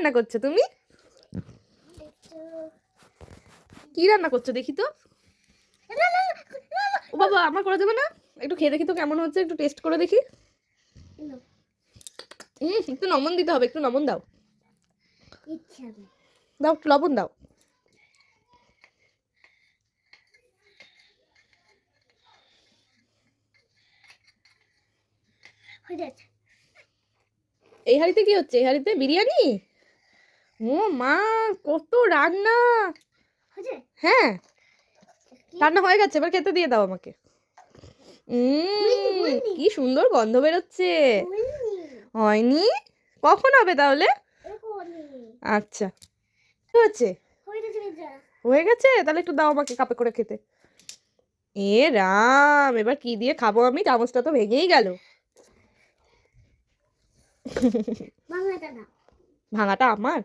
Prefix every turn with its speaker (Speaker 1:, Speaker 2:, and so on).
Speaker 1: রান্না করছো তুমি? কি রান্না করছো দেখি তো। ও বাবা, আমার করা যাবে না? একটু খেয়ে দেখি তো কেমন হচ্ছে, একটু টেস্ট করে দেখি। একটু লবণ দিতে হবে, একটু লবণ দাও। দাও, একটু লবণ দাও। এই হাঁড়িতে কি হচ্ছে? এই হাঁড়িতে বিরিয়ানি? ও মা, কত রান্না! হ্যাঁ, রান্না হয়ে গেছে, এবার খেতে দিয়ে দাও আমাকে। কি সুন্দর গন্ধ বেরোচ্ছে। হয়নি? কখন হবে তাহলে? আচ্ছা, কি হচ্ছে? হয়ে গেছে, তাহলে একটু দাও আমাকে কাপে করে খেতে। এ রাম, এবার কি দিয়ে খাবো আমি? চামচটা তো ভেঙেই গেল। ভাঙাটা আমার?